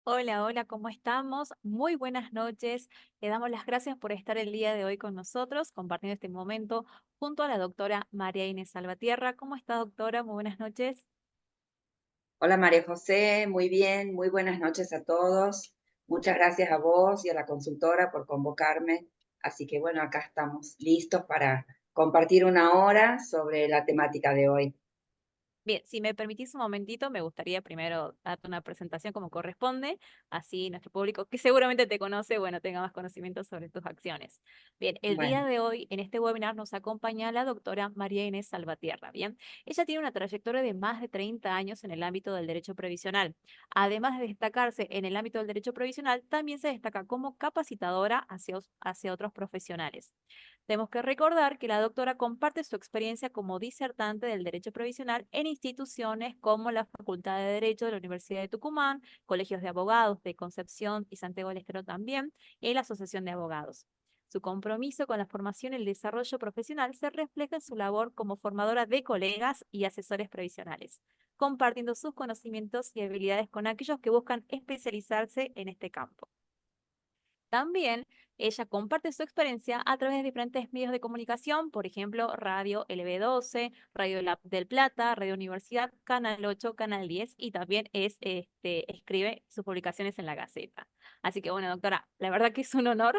Hola, hola, ¿cómo estamos? Muy buenas noches. Le damos las gracias por estar el día de hoy con nosotros, compartiendo este momento junto a la doctora María Inés Salvatierra. ¿Cómo está, doctora? Muy buenas noches. Hola María José, muy bien, muy buenas noches a todos. Muchas gracias a vos y a la consultora por convocarme. Así que bueno, acá estamos listos para compartir una hora sobre la temática de hoy. Bien, si me permitís un momentito, me gustaría primero darte una presentación como corresponde, así nuestro público, que seguramente te conoce, bueno, tenga más conocimiento sobre tus acciones. Bien, el día Bueno, de hoy en este webinar nos acompaña la doctora María Inés Salvatierra. Bien, ella tiene una trayectoria de más de 30 años en el ámbito del derecho previsional. Además de destacarse en el ámbito del derecho previsional, también se destaca como capacitadora hacia otros profesionales. Tenemos que recordar que la doctora comparte su experiencia como disertante del derecho previsional en instituciones como la Facultad de Derecho de la Universidad de Tucumán, colegios de abogados de Concepción y Santiago del Estero también, y la Asociación de Abogados. Su compromiso con la formación y el desarrollo profesional se refleja en su labor como formadora de colegas y asesores previsionales, compartiendo sus conocimientos y habilidades con aquellos que buscan especializarse en este campo. También ella comparte su experiencia a través de diferentes medios de comunicación, por ejemplo, Radio LB12, Radio del Plata, Radio Universidad, Canal 8, Canal 10 y también escribe sus publicaciones en la Gaceta. Así que bueno, doctora, la verdad que es un honor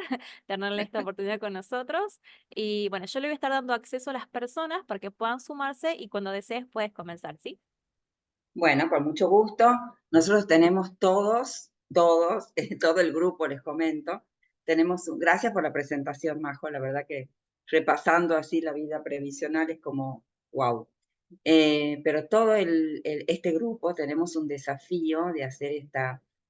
tenerle esta oportunidad con nosotros y bueno, yo le voy a estar dando acceso a las personas para que puedan sumarse y cuando desees puedes comenzar, ¿sí? bueno, con mucho gusto. Nosotros tenemos todos, todo el grupo, les comento. Gracias por la presentación, Majo. La verdad que repasando así la vida previsional es como, wow. Pero todo este grupo tenemos un desafío de hacer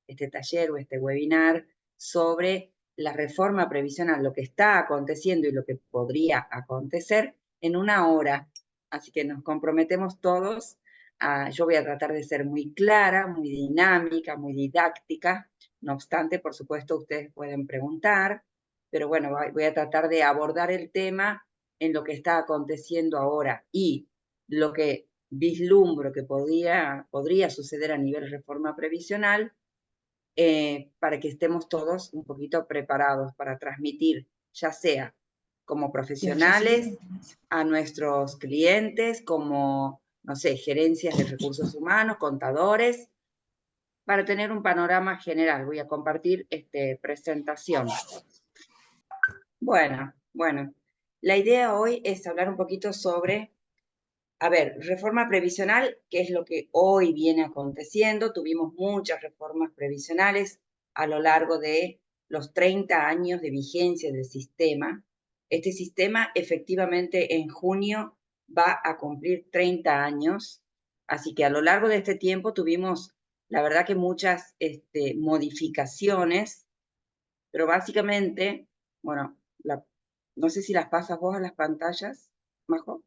este taller o este webinar sobre la reforma previsional, lo que está aconteciendo y lo que podría acontecer en una hora. Así que nos comprometemos todos. Yo voy a tratar de ser muy clara, muy dinámica, muy didáctica. No obstante, por supuesto, ustedes pueden preguntar, pero bueno, voy a tratar de abordar el tema en lo que está aconteciendo ahora y lo que vislumbro que podría suceder a nivel reforma previsional, para que estemos todos un poquito preparados para transmitir, ya sea como profesionales, a nuestros clientes, como, no sé, gerencias de recursos humanos, contadores, para tener un panorama general. Voy a compartir presentación. Bueno, la idea hoy es hablar un poquito sobre, a ver, reforma previsional, que es lo que hoy viene aconteciendo. Tuvimos muchas reformas previsionales a lo largo de los 30 años de vigencia del sistema. Este sistema efectivamente en junio va a cumplir 30 años, así que a lo largo de este tiempo tuvimos, la verdad que muchas modificaciones, pero básicamente, bueno, no sé si las pasas vos a las pantallas, Majo.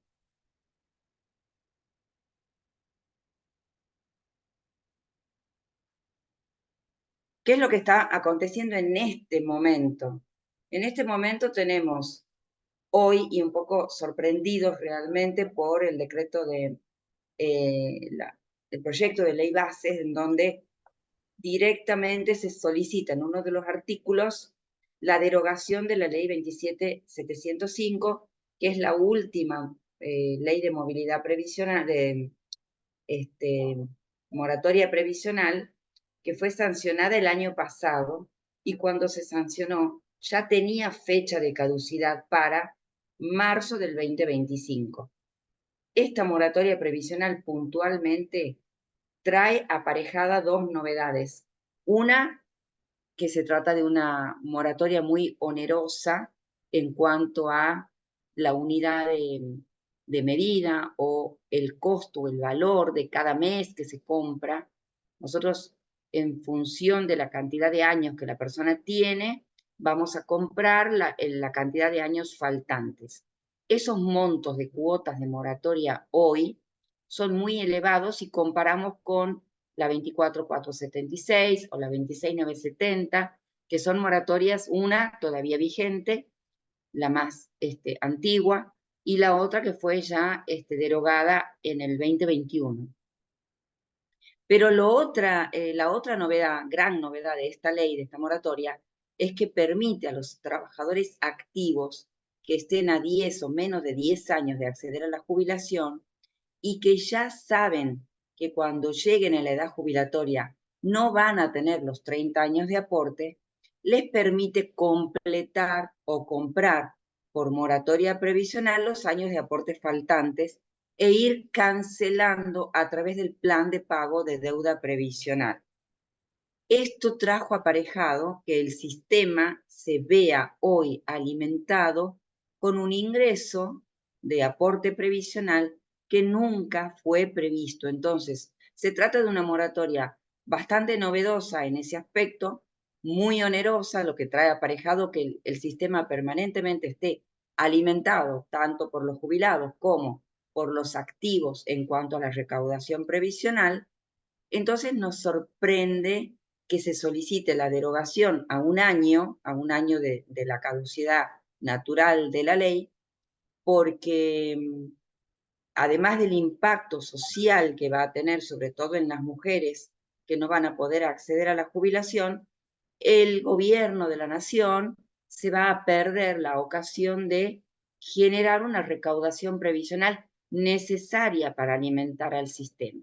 ¿Qué es lo que está aconteciendo en este momento? En este momento tenemos hoy, y un poco sorprendidos realmente por el decreto el proyecto de ley bases, en donde directamente se solicita en uno de los artículos la derogación de la ley 27705, que es la última ley de movilidad previsional, de este, moratoria previsional, que fue sancionada el año pasado y cuando se sancionó ya tenía fecha de caducidad para marzo del 2025. Esta moratoria previsional puntualmente trae aparejada dos novedades. Una, que se trata de una moratoria muy onerosa en cuanto a la unidad de medida o el costo o el valor de cada mes que se compra. Nosotros, en función de la cantidad de años que la persona tiene, vamos a comprar la cantidad de años faltantes. Esos montos de cuotas de moratoria hoy son muy elevados si comparamos con la 24.476 o la 26.970, que son moratorias, una todavía vigente, la más antigua, y la otra que fue ya derogada en el 2021. Pero la otra novedad, gran novedad de esta ley, de esta moratoria, es que permite a los trabajadores activos que estén a 10 o menos de 10 años de acceder a la jubilación y que ya saben que cuando lleguen a la edad jubilatoria no van a tener los 30 años de aporte, les permite completar o comprar por moratoria previsional los años de aportes faltantes e ir cancelando a través del plan de pago de deuda previsional. Esto trajo aparejado que el sistema se vea hoy alimentado con un ingreso de aporte previsional que nunca fue previsto. Entonces, se trata de una moratoria bastante novedosa en ese aspecto, muy onerosa, lo que trae aparejado que el sistema permanentemente esté alimentado tanto por los jubilados como por los activos en cuanto a la recaudación previsional. Entonces nos sorprende que se solicite la derogación a un año de la caducidad natural de la ley, porque además del impacto social que va a tener, sobre todo en las mujeres que no van a poder acceder a la jubilación, el gobierno de la nación se va a perder la ocasión de generar una recaudación previsional necesaria para alimentar al sistema.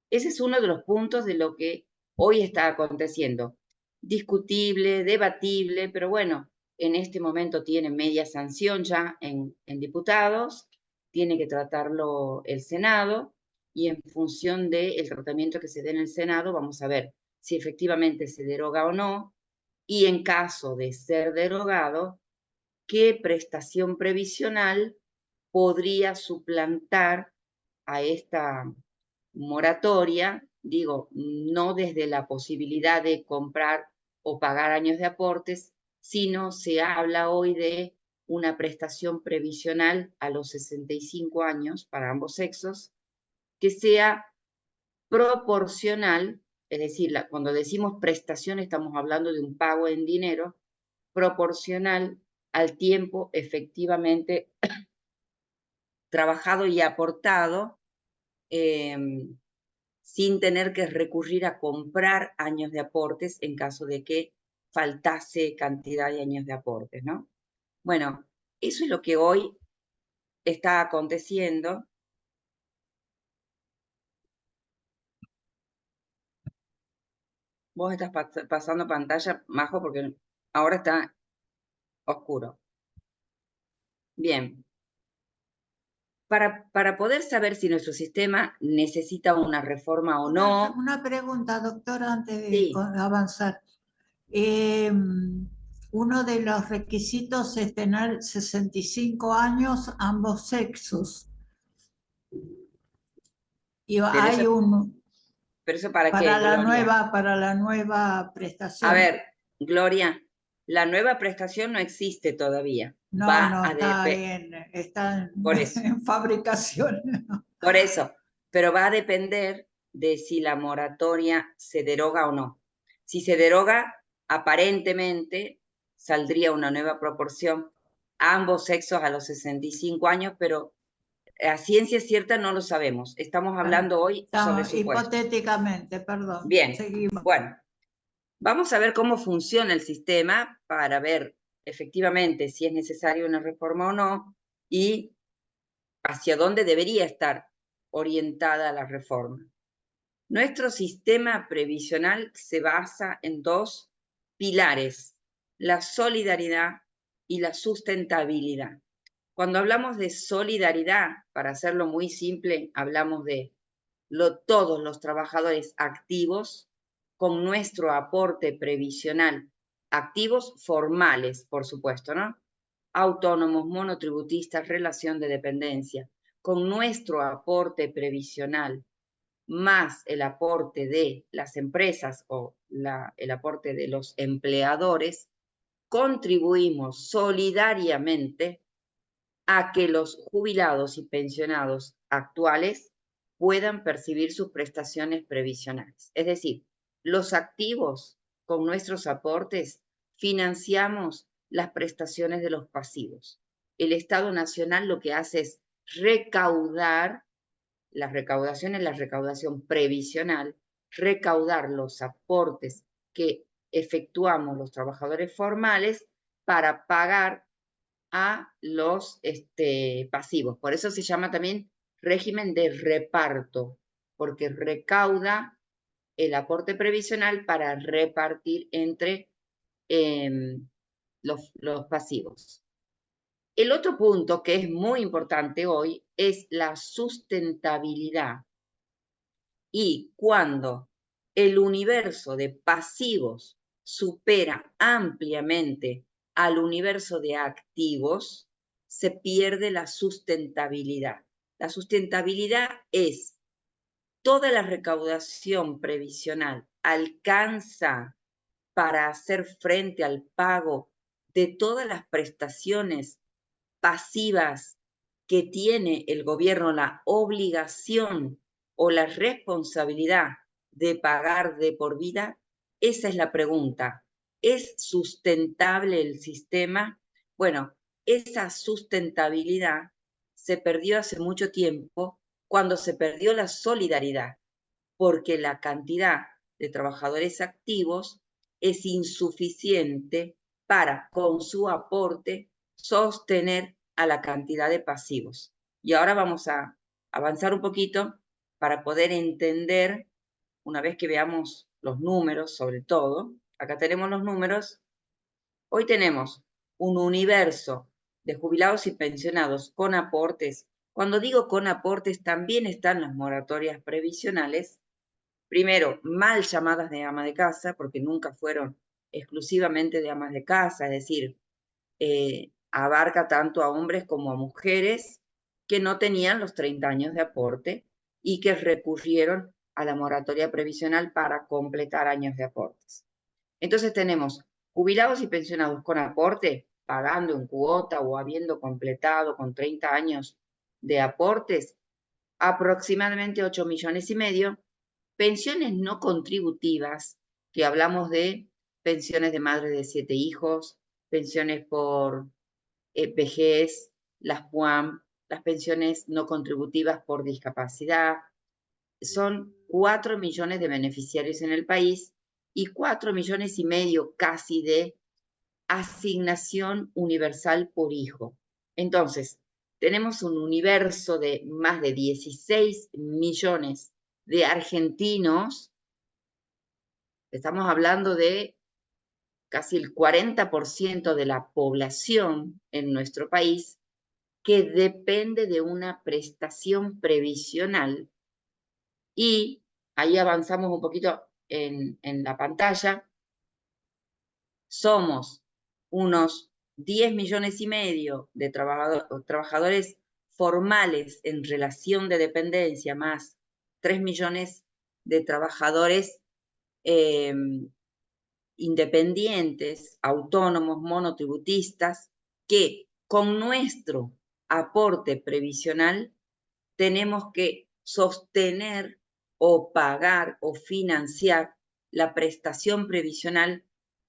Ese es uno de los puntos de lo que hoy está aconteciendo. Discutible, debatible, pero bueno, en este momento tiene media sanción ya en diputados, tiene que tratarlo el Senado y en función del tratamiento que se dé en el Senado vamos a ver si efectivamente se deroga o no y en caso de ser derogado, qué prestación previsional podría suplantar a esta moratoria, digo, no desde la posibilidad de comprar o pagar años de aportes, sino se habla hoy de una prestación previsional a los 65 años para ambos sexos, que sea proporcional, es decir, cuando decimos prestación estamos hablando de un pago en dinero, proporcional al tiempo efectivamente trabajado y aportado, sin tener que recurrir a comprar años de aportes en caso de que faltase cantidad de años de aportes, ¿no? Bueno, eso es lo que hoy está aconteciendo. Vos estás pasando pantalla, Majo, porque ahora está oscuro. Bien. Para poder saber si nuestro sistema necesita una reforma o no. Una pregunta, doctora, antes de Sí. avanzar. Uno de los requisitos es tener 65 años ambos sexos. Y hay ¿Pero eso para qué, Gloria? para la nueva prestación. A ver, Gloria, la nueva prestación no existe todavía. No, está Por eso, en fabricación. por eso, pero va a depender de si la moratoria se deroga o no. Si se deroga, aparentemente saldría una nueva proporción a ambos sexos a los 65 años, pero a ciencia cierta no lo sabemos. Estamos hablando hoy sobre supuestos. Hipotéticamente, perdón. Bien, Seguimos. bueno, vamos a ver cómo funciona el sistema para ver efectivamente si es necesaria una reforma o no y hacia dónde debería estar orientada la reforma. Nuestro sistema previsional se basa en dos pilares, la solidaridad y la sustentabilidad. Cuando hablamos de solidaridad, para hacerlo muy simple, hablamos de todos los trabajadores activos con nuestro aporte previsional, activos formales, por supuesto, ¿no? Autónomos, monotributistas, relación de dependencia, con nuestro aporte previsional, más el aporte de las empresas o el aporte de los empleadores, contribuimos solidariamente a que los jubilados y pensionados actuales puedan percibir sus prestaciones previsionales. Es decir, los activos con nuestros aportes financiamos las prestaciones de los pasivos. El Estado Nacional lo que hace es recaudar la recaudación es la recaudación previsional, recaudar los aportes que efectuamos los trabajadores formales para pagar a los pasivos. Por eso se llama también régimen de reparto, porque recauda el aporte previsional para repartir entre los pasivos. El otro punto que es muy importante hoy es la sustentabilidad. Y cuando el universo de pasivos supera ampliamente al universo de activos, se pierde la sustentabilidad. La sustentabilidad es toda la recaudación previsional alcanza para hacer frente al pago de todas las prestaciones pasivas que tiene el gobierno la obligación o la responsabilidad de pagar de por vida? Esa es la pregunta. ¿Es sustentable el sistema? Bueno, esa sustentabilidad se perdió hace mucho tiempo cuando se perdió la solidaridad, porque la cantidad de trabajadores activos es insuficiente para, con su aporte, sostener a la cantidad de pasivos. Y ahora vamos a avanzar un poquito para poder entender, una vez que veamos los números, sobre todo, acá tenemos los números, hoy tenemos un universo de jubilados y pensionados con aportes. Cuando digo con aportes, también están las moratorias previsionales, primero, mal llamadas de ama de casa, porque nunca fueron exclusivamente de amas de casa, es decir, abarca tanto a hombres como a mujeres que no tenían los 30 años de aporte y que recurrieron a la moratoria previsional para completar años de aportes. Entonces tenemos jubilados y pensionados con aporte, pagando en cuota o habiendo completado con 30 años de aportes, aproximadamente 8,5 millones. Pensiones no contributivas, que hablamos de pensiones de madre de 7 hijos, pensiones por vejez, las PUAM, las pensiones no contributivas por discapacidad. Son 4 millones de beneficiarios en el país y 4,5 millones casi de asignación universal por hijo. Entonces, tenemos un universo de más de 16 millones de argentinos. Estamos hablando de casi el 40% de la población en nuestro país que depende de una prestación previsional. Y ahí avanzamos un poquito en la pantalla. Somos unos 10,5 millones de trabajadores formales en relación de dependencia, más 3 millones de trabajadores independientes, autónomos, monotributistas, que con nuestro aporte previsional tenemos que sostener o pagar o financiar la prestación previsional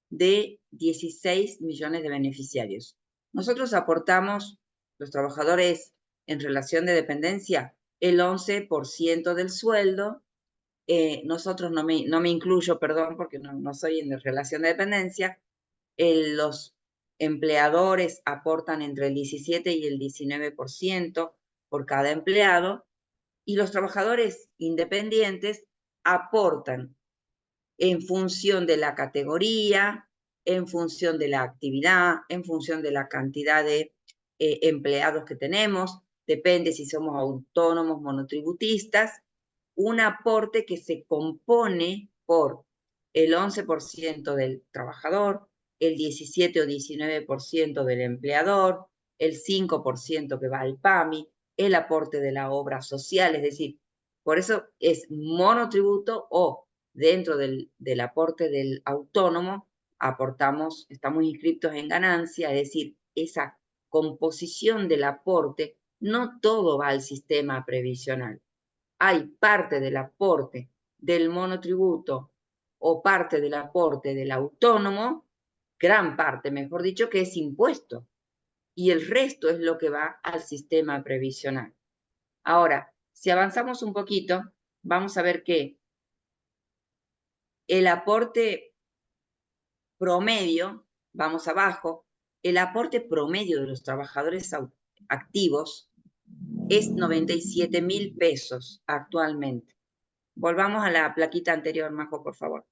de 16 millones de beneficiarios. Nosotros aportamos, los trabajadores en relación de dependencia, el 11% del sueldo. Nosotros no me incluyo, perdón, porque no soy en relación de dependencia. Los empleadores aportan entre el 17 y el 19% por cada empleado, y los trabajadores independientes aportan en función de la categoría, en función de la actividad, en función de la cantidad de empleados que tenemos, depende si somos autónomos, monotributistas, un aporte que se compone por el 11% del trabajador, el 17 o 19% del empleador, el 5% que va al PAMI, el aporte de la obra social, es decir, por eso es monotributo, o dentro del aporte del autónomo aportamos, estamos inscritos en ganancia, es decir, esa composición del aporte, no todo va al sistema previsional. Hay parte del aporte del monotributo o parte del aporte del autónomo, gran parte, mejor dicho, que es impuesto, y el resto es lo que va al sistema previsional. Ahora, Si avanzamos un poquito, vamos a ver que el aporte promedio, vamos abajo, el aporte promedio de los trabajadores activos es 97.000 pesos actualmente. Volvamos a la plaquita anterior, Majo, por favor.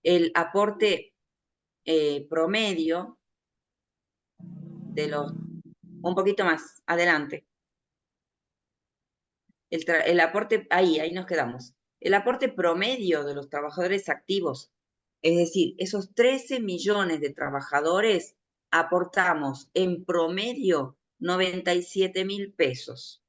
El aporte promedio de los... Un poquito más, adelante. El aporte, ahí nos quedamos. El aporte promedio de los trabajadores activos, es decir, esos 13 millones de trabajadores, aportamos en promedio 97.000 pesos.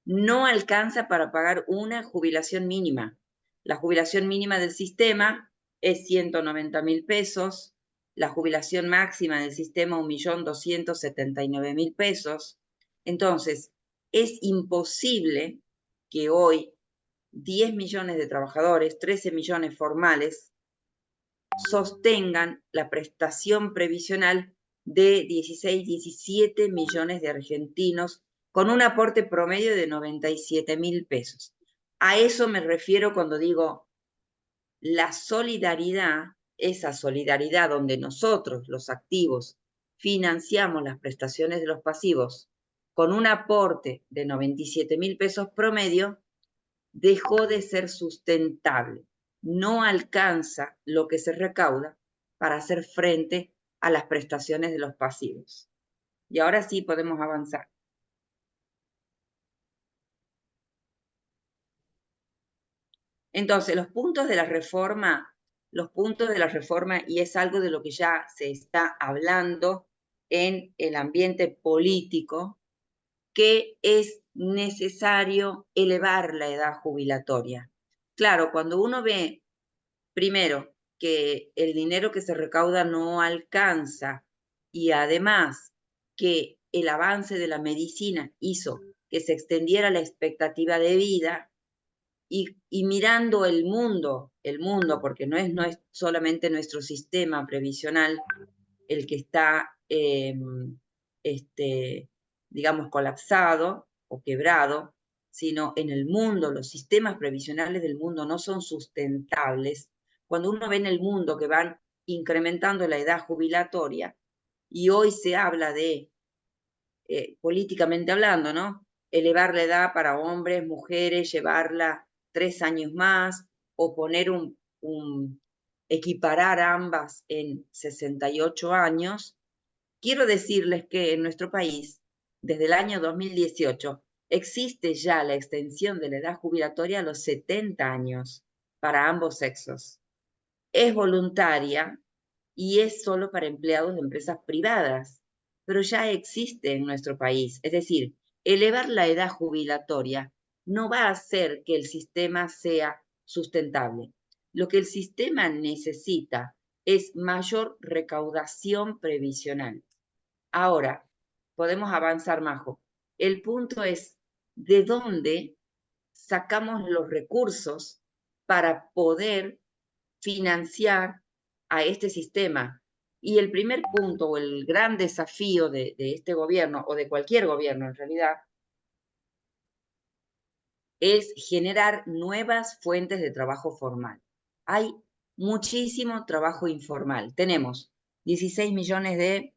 No alcanza para pagar una jubilación mínima. La jubilación mínima del sistema es 190.000 pesos, la jubilación máxima del sistema 1.279.000 pesos. Entonces, es imposible que hoy 10 millones de trabajadores, 13 millones formales, sostengan la prestación previsional de 16, 17 millones de argentinos con un aporte promedio de 97.000 pesos. A eso me refiero cuando digo la solidaridad, esa solidaridad donde nosotros, los activos, financiamos las prestaciones de los pasivos con un aporte de 97.000 pesos promedio, dejó de ser sustentable. No alcanza lo que se recauda para hacer frente a las prestaciones de los pasivos. Y ahora sí podemos avanzar. Entonces, los puntos de la reforma, y es algo de lo que ya se está hablando en el ambiente político, que es necesario elevar la edad jubilatoria. Claro, cuando uno ve, primero, que el dinero que se recauda no alcanza y además que el avance de la medicina hizo que se extendiera la expectativa de vida, y mirando el mundo, porque no es solamente nuestro sistema previsional el que está, digamos, colapsado o quebrado, sino en el mundo, los sistemas previsionales del mundo no son sustentables. Cuando uno ve en el mundo que van incrementando la edad jubilatoria, y hoy se habla de, políticamente hablando, ¿no? Elevar la edad para hombres, mujeres, llevarla 3 años más, o poner equiparar ambas en 68 años, quiero decirles que en nuestro país, desde el año 2018, existe ya la extensión de la edad jubilatoria a los 70 años para ambos sexos. Es voluntaria y es solo para empleados de empresas privadas, pero ya existe en nuestro país. Es decir, elevar la edad jubilatoria no va a hacer que el sistema sea sustentable. Lo que el sistema necesita es mayor recaudación previsional. Ahora, podemos avanzar, Majo. El punto es, ¿de dónde sacamos los recursos para poder financiar a este sistema? Y el primer punto o el gran desafío de este gobierno, o de cualquier gobierno en realidad, es generar nuevas fuentes de trabajo formal. Hay muchísimo trabajo informal. Tenemos 16 millones de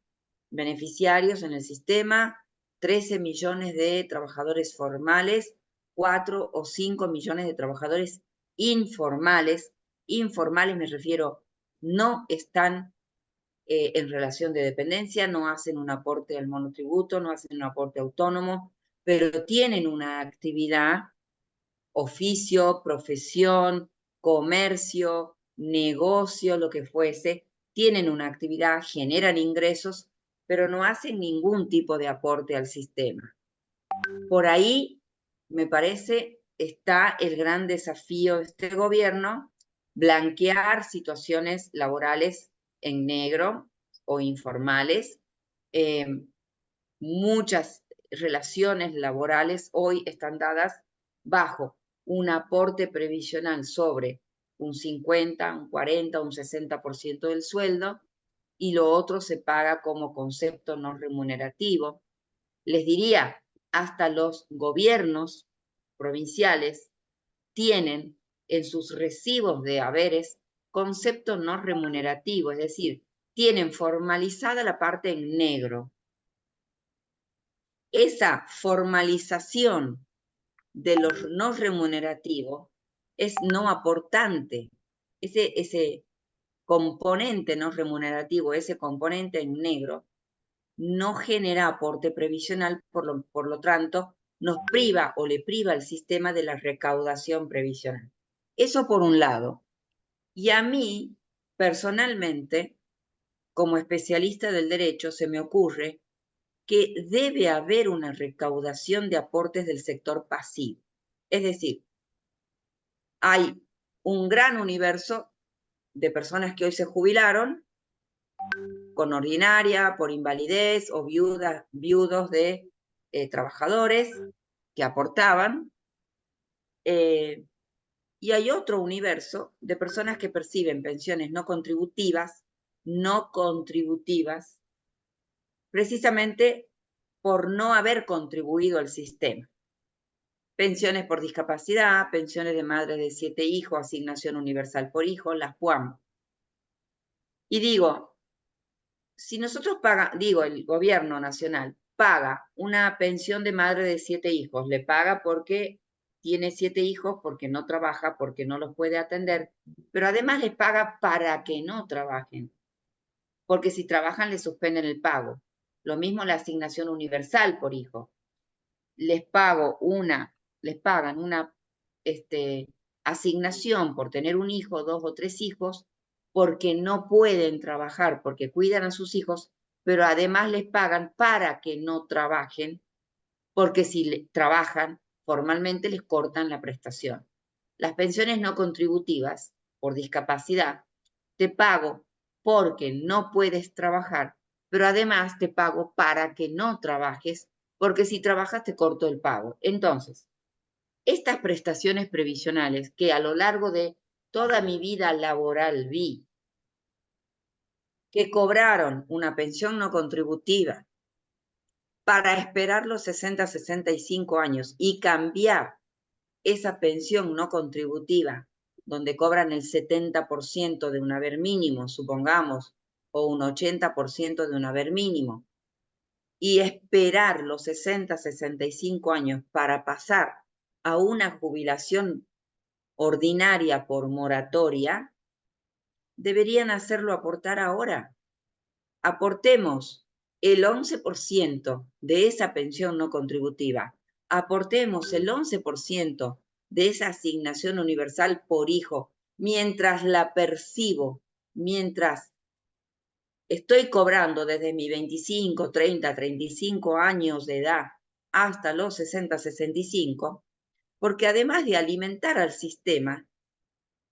beneficiarios en el sistema, 13 millones de trabajadores formales, 4 o 5 millones de trabajadores informales. Informales me refiero, no están en relación de dependencia, no hacen un aporte al monotributo, no hacen un aporte autónomo, pero tienen una actividad, oficio, profesión, comercio, negocio, lo que fuese, tienen una actividad, generan ingresos, pero no hacen ningún tipo de aporte al sistema. Por ahí, me parece, está el gran desafío de este gobierno, blanquear situaciones laborales en negro o informales. Muchas relaciones laborales hoy están dadas bajo un aporte previsional sobre un 50, un 40, un 60% del sueldo, y lo otro se paga como concepto no remunerativo. Les diría, hasta los gobiernos provinciales tienen en sus recibos de haberes concepto no remunerativo, es decir, tienen formalizada la parte en negro. Esa formalización de lo no remunerativo es no aportante. Ese componente no remunerativo, ese componente en negro, no genera aporte previsional, por lo tanto, nos priva o le priva al sistema de la recaudación previsional. Eso por un lado. Y a mí, personalmente, como especialista del derecho, se me ocurre que debe haber una recaudación de aportes del sector pasivo. Es decir, hay un gran universo de personas que hoy se jubilaron con ordinaria, por invalidez o viudos de trabajadores que aportaban. Y hay otro universo de personas que perciben pensiones no contributivas, precisamente por no haber contribuido al sistema. Pensiones por discapacidad, pensiones de madres de 7 hijos, asignación universal por hijo, las PUAM. Y digo, si nosotros el gobierno nacional paga una pensión de madre de 7 hijos, le paga porque tiene 7 hijos, porque no trabaja, porque no los puede atender, pero además les paga para que no trabajen, porque si trabajan les suspenden el pago. Lo mismo la asignación universal por hijo. Les pagan una asignación por tener un hijo, 2 o 3 hijos, porque no pueden trabajar, porque cuidan a sus hijos, pero además les pagan para que no trabajen, porque si trabajan, formalmente les cortan la prestación. Las pensiones no contributivas por discapacidad, te pago porque no puedes trabajar, pero además te pago para que no trabajes, porque si trabajas te corto el pago. Entonces, estas prestaciones previsionales que a lo largo de toda mi vida laboral vi, que cobraron una pensión no contributiva para esperar los 60, 65 años y cambiar esa pensión no contributiva, donde cobran el 70% de un haber mínimo, supongamos, o un 80% de un haber mínimo, y esperar los 60, 65 años para pasar a una jubilación ordinaria por moratoria, deberían hacerlo aportar ahora. Aportemos el 11% de esa pensión no contributiva. Aportemos el 11% de esa asignación universal por hijo, mientras la percibo, mientras estoy cobrando desde mis 25, 30, 35 años de edad hasta los 60, 65, porque además de alimentar al sistema,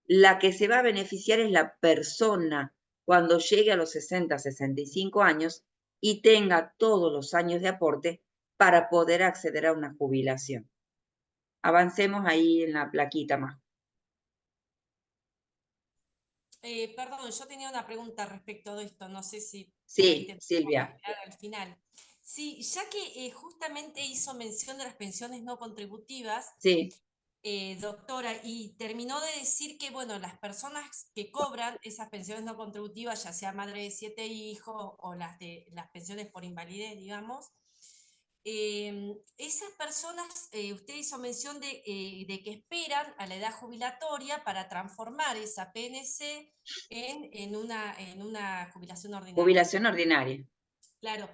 la que se va a beneficiar es la persona cuando llegue a los 60, 65 años y tenga todos los años de aporte para poder acceder a una jubilación. Avancemos ahí en la plaquita más. Perdón, yo tenía una pregunta respecto de esto, no sé si por ahí Sí, te Silvia. al final. Sí, ya que justamente hizo mención de las pensiones no contributivas, Sí, doctora, y terminó de decir que, bueno, las personas que cobran esas pensiones no contributivas, ya sea madre de 7 hijos o las pensiones por invalidez, digamos, esas personas, usted hizo mención de que esperan a la edad jubilatoria para transformar esa PNC en una jubilación ordinaria. jubilación ordinaria. Claro.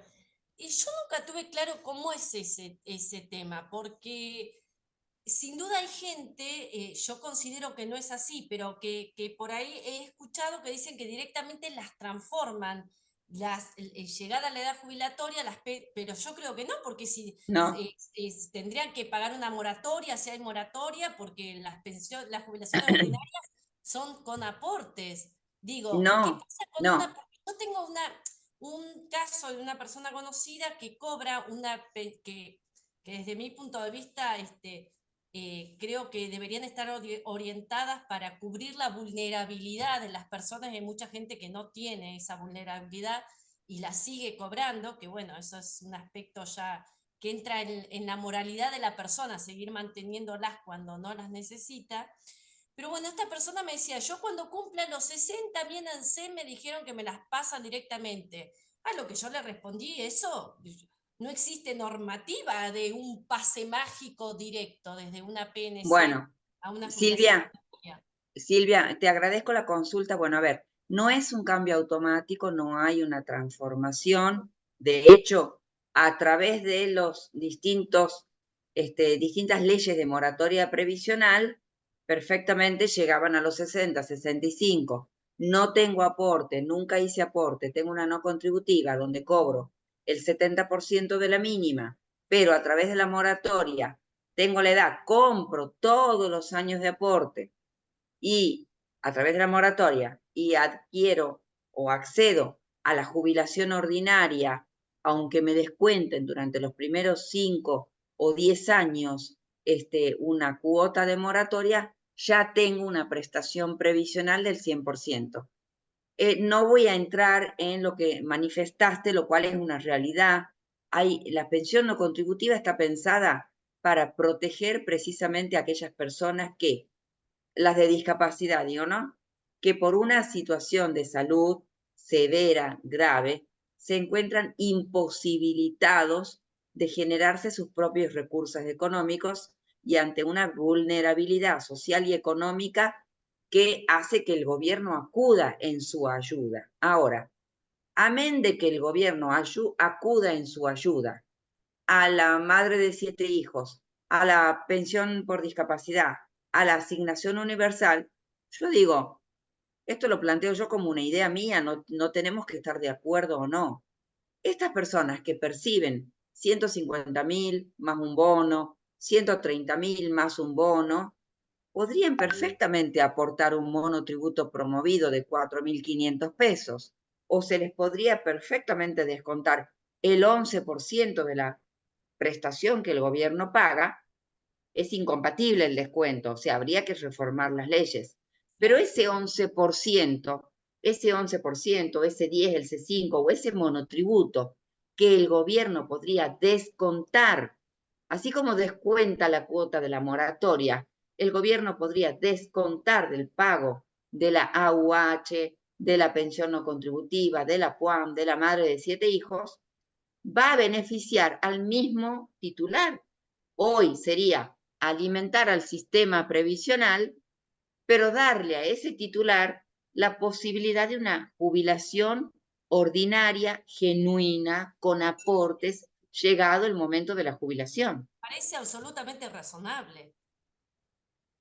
Y yo nunca tuve claro cómo es ese tema, porque sin duda hay gente, yo considero que no es así, pero que por ahí he escuchado que dicen que directamente las transforman, llegar a la edad jubilatoria, pero yo creo que no, porque si No, tendrían que pagar una moratoria, si hay moratoria, porque las jubilaciones ordinarias son con aportes. Digo, ¿qué no, pasa con no. yo tengo un caso de una persona conocida que cobra que desde mi punto de vista, creo que deberían estar orientadas para cubrir la vulnerabilidad de las personas. Hay mucha gente que no tiene esa vulnerabilidad y la sigue cobrando, que bueno, eso es un aspecto ya que entra en la moralidad de la persona, seguir manteniéndolas cuando no las necesita. Pero bueno, esta persona me decía, yo cuando cumpla los 60, bien ANSES me dijeron que me las pasan directamente. A lo que yo le respondí, eso, no existe normativa de un pase mágico directo desde una PNC Bueno, a una jubilación. Silvia, te agradezco la consulta. Bueno, a ver, no es un cambio automático, no hay una transformación. De hecho, a través de los distintas leyes de moratoria previsional, perfectamente llegaban a los 60, 65. No tengo aporte, nunca hice aporte, tengo una no contributiva donde cobro el 70% de la mínima, pero a través de la moratoria tengo la edad, compro todos los años de aporte y a través de la moratoria y adquiero o accedo a la jubilación ordinaria, aunque me descuenten durante los primeros 5 o 10 años una cuota de moratoria, ya tengo una prestación previsional del 100%. No voy a entrar en lo que manifestaste, lo cual es una realidad. La pensión no contributiva está pensada para proteger precisamente a aquellas personas que las de discapacidad, digo, ¿no? Que por una situación de salud severa, grave, se encuentran imposibilitados de generarse sus propios recursos económicos y ante una vulnerabilidad social y económica que hace que el gobierno acuda en su ayuda. Ahora, amén de que el gobierno acuda en su ayuda a la madre de 7 hijos, a la pensión por discapacidad, a la asignación universal, yo digo, esto lo planteo yo como una idea mía, no tenemos que estar de acuerdo o no. Estas personas que perciben 150.000 más un bono, 130.000 más un bono, podrían perfectamente aportar un monotributo promovido de 4.500 pesos, o se les podría perfectamente descontar el 11% de la prestación que el gobierno paga. Es incompatible el descuento, o sea, habría que reformar las leyes. Pero ese 11%, ese 10, el C5 o ese monotributo que el gobierno podría descontar, así como descuenta la cuota de la moratoria, el gobierno podría descontar del pago de la AUH, de la pensión no contributiva, de la PUAM, de la madre de 7 hijos, va a beneficiar al mismo titular. Hoy sería alimentar al sistema previsional, pero darle a ese titular la posibilidad de una jubilación ordinaria, genuina, con aportes, llegado el momento de la jubilación. Parece absolutamente razonable.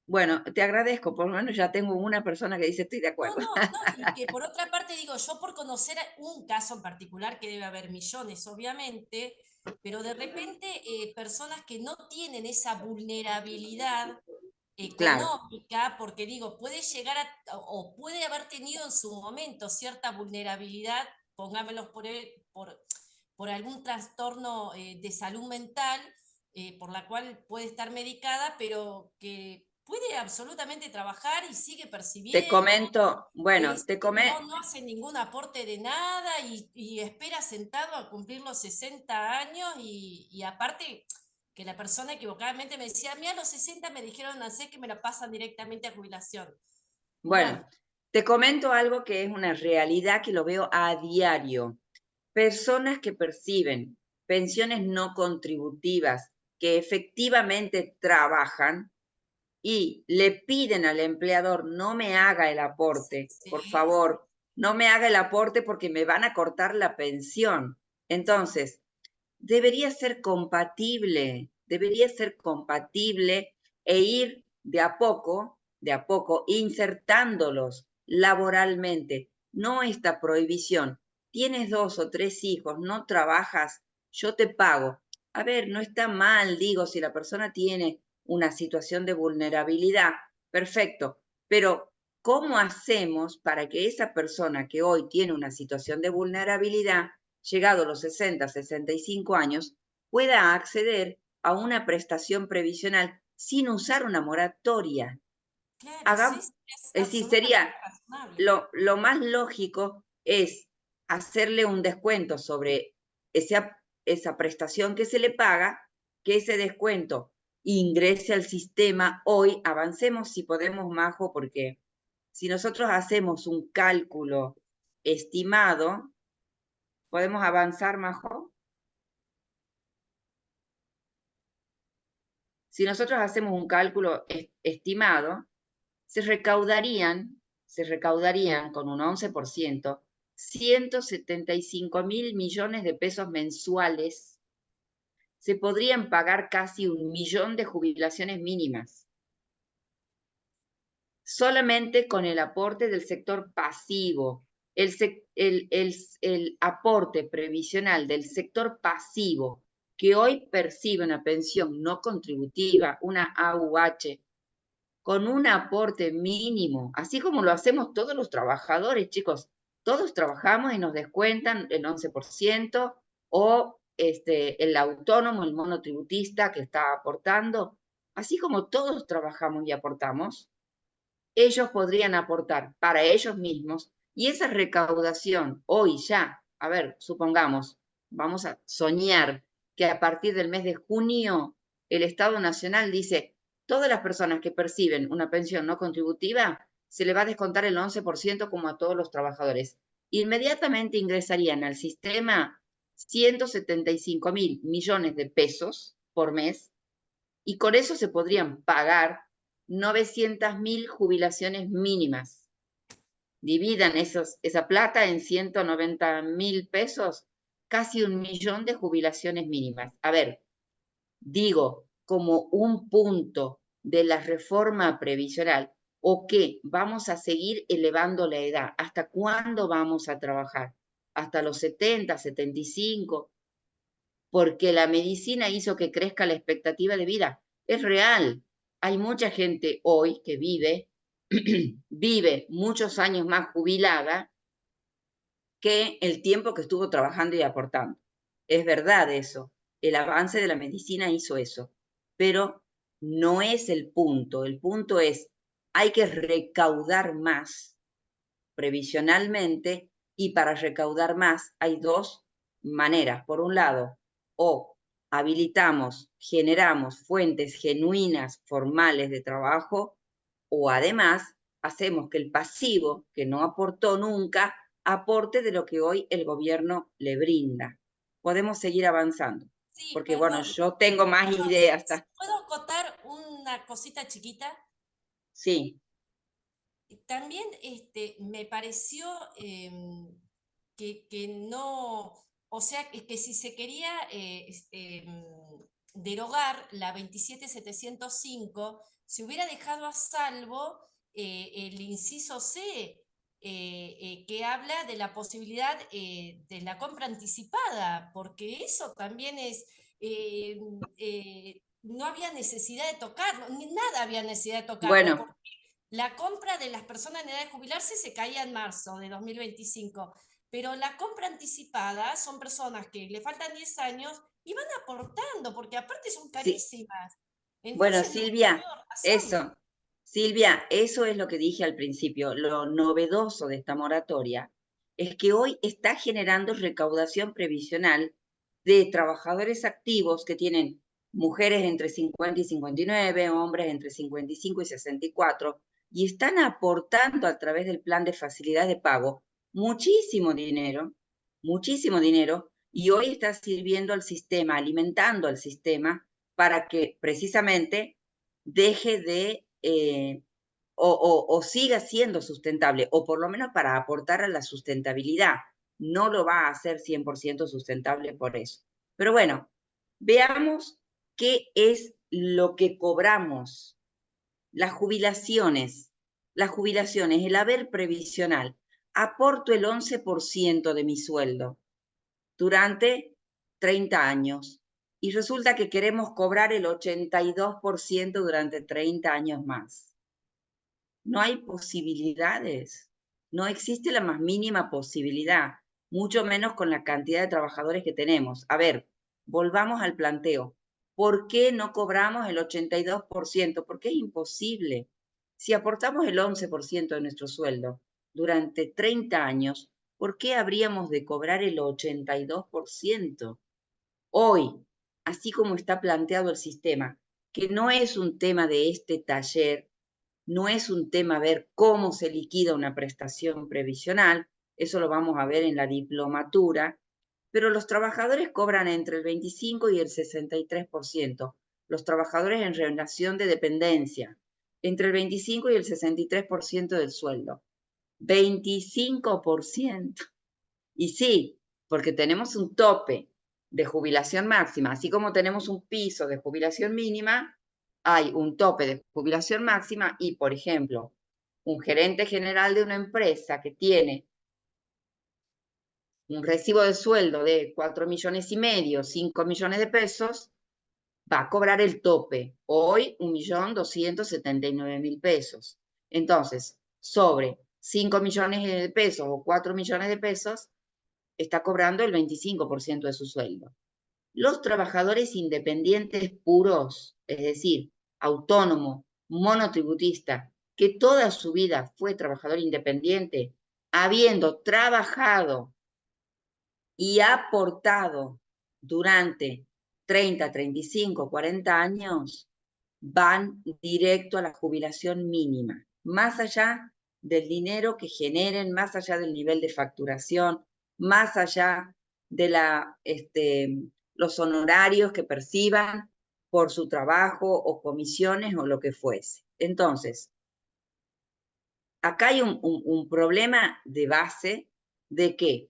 Bueno, te agradezco, por lo menos ya tengo una persona que dice estoy de acuerdo. No, y que por otra parte digo, yo por conocer un caso en particular, que debe haber millones obviamente, pero de repente personas que no tienen esa vulnerabilidad Claro, económica, porque digo, puede llegar o puede haber tenido en su momento cierta vulnerabilidad, pongámoslos por algún trastorno de salud mental, por la cual puede estar medicada, pero que puede absolutamente trabajar y sigue te percibiendo, comento, bueno, no hace ningún aporte de nada y espera sentado a cumplir los 60 años y aparte que la persona equivocadamente me decía, a mí a los 60 me dijeron, sé que me la pasan directamente a jubilación. Bueno, Bueno, te comento algo que es una realidad que lo veo a diario. Personas que perciben pensiones no contributivas, que efectivamente trabajan y le piden al empleador no me haga el aporte, por sí, favor, no me haga el aporte porque me van a cortar la pensión. Entonces, debería ser compatible e ir de a poco, insertándolos laboralmente. No esta prohibición. Tienes 2 o 3 hijos, no trabajas, yo te pago. A ver, no está mal, digo, si la persona tiene una situación de vulnerabilidad, perfecto, pero ¿cómo hacemos para que esa persona que hoy tiene una situación de vulnerabilidad, llegado a los 60, 65 años, pueda acceder a una prestación previsional sin usar una moratoria? claro, sí, Hagamos, sí, es es decir, absolutamente sería razonable. lo más lógico es hacerle un descuento sobre ese esa prestación que se le paga, que ese descuento ingrese al sistema. Hoy avancemos si podemos, Majo, porque si nosotros hacemos un cálculo estimado, ¿podemos avanzar, Majo? Si nosotros hacemos un cálculo estimado, se recaudarían con un 11%, 175.000 millones de pesos mensuales. Se podrían pagar casi 1 millón de jubilaciones mínimas. Solamente con el aporte del sector pasivo. El aporte previsional del sector pasivo, que hoy percibe una pensión no contributiva, una AUH, con un aporte mínimo, así como lo hacemos todos los trabajadores, chicos. Todos trabajamos y nos descuentan el 11%, o el autónomo, el monotributista que está aportando. Así como todos trabajamos y aportamos, ellos podrían aportar para ellos mismos, y esa recaudación hoy ya, a ver, supongamos, vamos a soñar que a partir del mes de junio el Estado Nacional dice: todas las personas que perciben una pensión no contributiva se le va a descontar el 11% como a todos los trabajadores. Inmediatamente ingresarían al sistema 175.000 millones de pesos por mes, y con eso se podrían pagar 900.000 jubilaciones mínimas. Dividan esa plata en 190.000 pesos, casi 1 millón de jubilaciones mínimas. A ver, digo, como un punto de la reforma previsional, ¿o qué? Vamos a seguir elevando la edad. ¿Hasta cuándo vamos a trabajar? ¿Hasta los 70, 75? Porque la medicina hizo que crezca la expectativa de vida. Es real. Hay mucha gente hoy que vive muchos años más jubilada que el tiempo que estuvo trabajando y aportando. Es verdad eso. El avance de la medicina hizo eso. Pero no es el punto. El punto es, hay que recaudar más previsionalmente, y para recaudar más hay dos maneras. Por un lado, o habilitamos, generamos fuentes genuinas, formales de trabajo, o además hacemos que el pasivo, que no aportó nunca, aporte de lo que hoy el gobierno le brinda. Podemos seguir avanzando. Sí, Porque bueno, perdón. yo tengo más ideas. ¿Puedo acotar una cosita chiquita? Sí. También me pareció que no, o sea, que si se quería derogar la 27705, se hubiera dejado a salvo el inciso C, que habla de la posibilidad de la compra anticipada, porque eso también es... no había necesidad de tocarlo, ni nada había necesidad de tocarlo, Bueno, porque la compra de las personas en edad de jubilarse se caía en marzo de 2025, pero la compra anticipada son personas que le faltan 10 años y van aportando, porque aparte son sí. carísimas. Bueno, Entonces no Silvia, veo razón. eso es lo que dije al principio. Lo novedoso de esta moratoria es que hoy está generando recaudación previsional de trabajadores activos que tienen mujeres entre 50 y 59, hombres entre 55 y 64, y están aportando a través del plan de facilidad de pago muchísimo dinero, y hoy está sirviendo al sistema, alimentando al sistema, para que precisamente deje de, o siga siendo sustentable, o por lo menos para aportar a la sustentabilidad. No lo va a hacer 100% sustentable por eso. Pero bueno, veamos qué es lo que cobramos. Las jubilaciones, el haber previsional. Aporto el 11% de mi sueldo durante 30 años. Y resulta que queremos cobrar el 82% durante 30 años más. No hay posibilidades. No existe la más mínima posibilidad, mucho menos con la cantidad de trabajadores que tenemos. A ver, volvamos al planteo. ¿Por qué no cobramos el 82%? Porque es imposible. Si aportamos el 11% de nuestro sueldo durante 30 años, ¿por qué habríamos de cobrar el 82%? Hoy, así como está planteado el sistema, que no es un tema de este taller, no es un tema ver cómo se liquida una prestación previsional, eso lo vamos a ver en la diplomatura, pero los trabajadores cobran entre el 25 y el 63%, los trabajadores en relación de dependencia, entre el 25 y el 63% del sueldo. 25%. Y sí, porque tenemos un tope de jubilación máxima, así como tenemos un piso de jubilación mínima, hay un tope de jubilación máxima y, por ejemplo, un gerente general de una empresa que tiene un recibo de sueldo de 4,5 millones, 5 millones de pesos, va a cobrar el tope. Hoy, 1.279.000 pesos. Entonces, sobre 5 millones de pesos o 4 millones de pesos, está cobrando el 25% de su sueldo. Los trabajadores independientes puros, es decir, autónomo, monotributista, que toda su vida fue trabajador independiente, habiendo trabajado y aportado durante 30, 35, 40 años, van directo a la jubilación mínima, más allá del dinero que generen, más allá del nivel de facturación, más allá de los honorarios que perciban por su trabajo o comisiones o lo que fuese. Entonces, acá hay un problema de base de que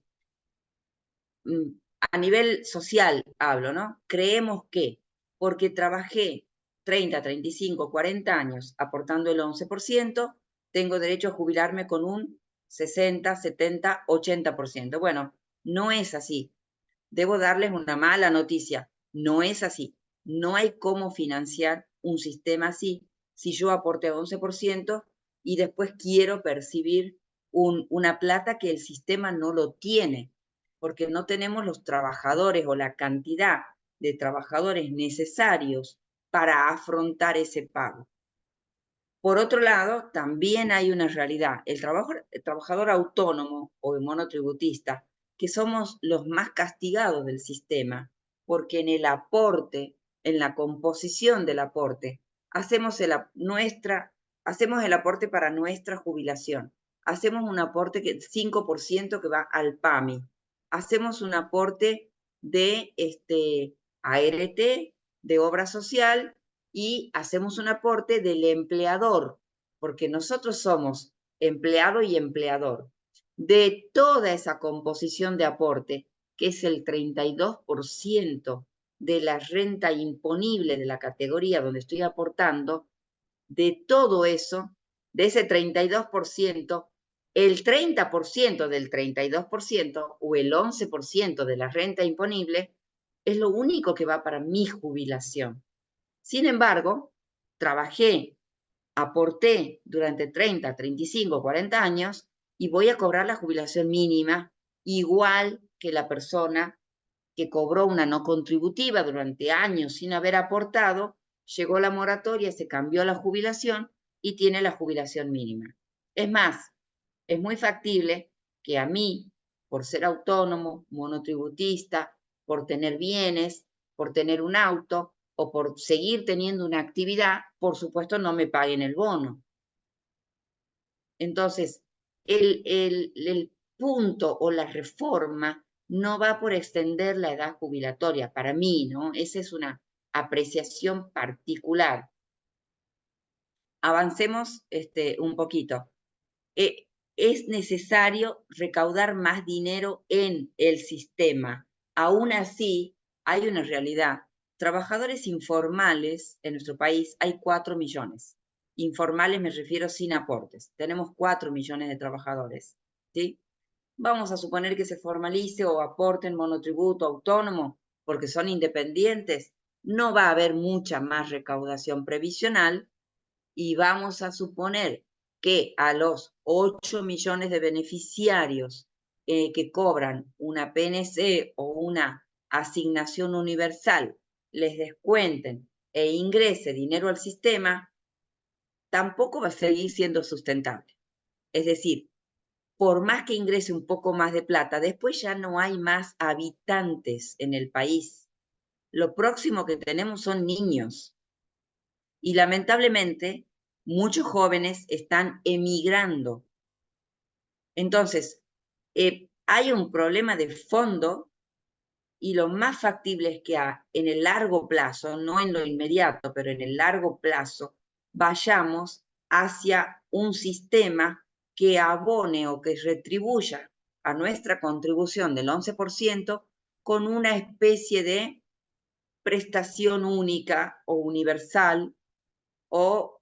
a nivel social hablo, ¿no? Creemos que porque trabajé 30, 35, 40 años aportando el 11%, tengo derecho a jubilarme con un 60, 70, 80%. Bueno, no es así. Debo darles una mala noticia. No es así. No hay cómo financiar un sistema así si yo aporté 11% y después quiero percibir una plata que el sistema no lo tiene, porque no tenemos los trabajadores o la cantidad de trabajadores necesarios para afrontar ese pago. Por otro lado, también hay una realidad. El trabajador autónomo o monotributista, que somos los más castigados del sistema, porque en el aporte, en la composición del aporte, hacemos el aporte para nuestra jubilación. Hacemos un aporte que 5% que va al PAMI. Hacemos un aporte de ART, de obra social, y hacemos un aporte del empleador, porque nosotros somos empleado y empleador. De toda esa composición de aporte, que es el 32% de la renta imponible de la categoría donde estoy aportando, de todo eso, de ese 32%, el 30% del 32% o el 11% de la renta imponible es lo único que va para mi jubilación. Sin embargo, trabajé, aporté durante 30, 35, 40 años y voy a cobrar la jubilación mínima igual que la persona que cobró una no contributiva durante años sin haber aportado, llegó la moratoria, se cambió la jubilación y tiene la jubilación mínima. Es más, es muy factible que a mí, por ser autónomo, monotributista, por tener bienes, por tener un auto o por seguir teniendo una actividad, por supuesto no me paguen el bono. Entonces, el punto o la reforma no va por extender la edad jubilatoria, para mí, ¿no? Esa es una apreciación particular. Avancemos un poquito. Es necesario recaudar más dinero en el sistema. Aún así, hay una realidad. Trabajadores informales en nuestro país hay 4 millones. Informales me refiero sin aportes. Tenemos 4 millones de trabajadores, ¿sí? Vamos a suponer que se formalice o aporten monotributo autónomo porque son independientes. No va a haber mucha más recaudación previsional y vamos a suponer que a los 8 millones de beneficiarios que cobran una PNC o una asignación universal les descuenten e ingrese dinero al sistema, tampoco va a seguir siendo sustentable. Es decir, por más que ingrese un poco más de plata, después ya no hay más habitantes en el país. lo próximo que tenemos son niños. Y lamentablemente, muchos jóvenes están emigrando. Entonces, hay un problema de fondo y lo más factible es que en el largo plazo, no en lo inmediato, pero en el largo plazo, vayamos hacia un sistema que abone o que retribuya a nuestra contribución del 11% con una especie de prestación única o universal, o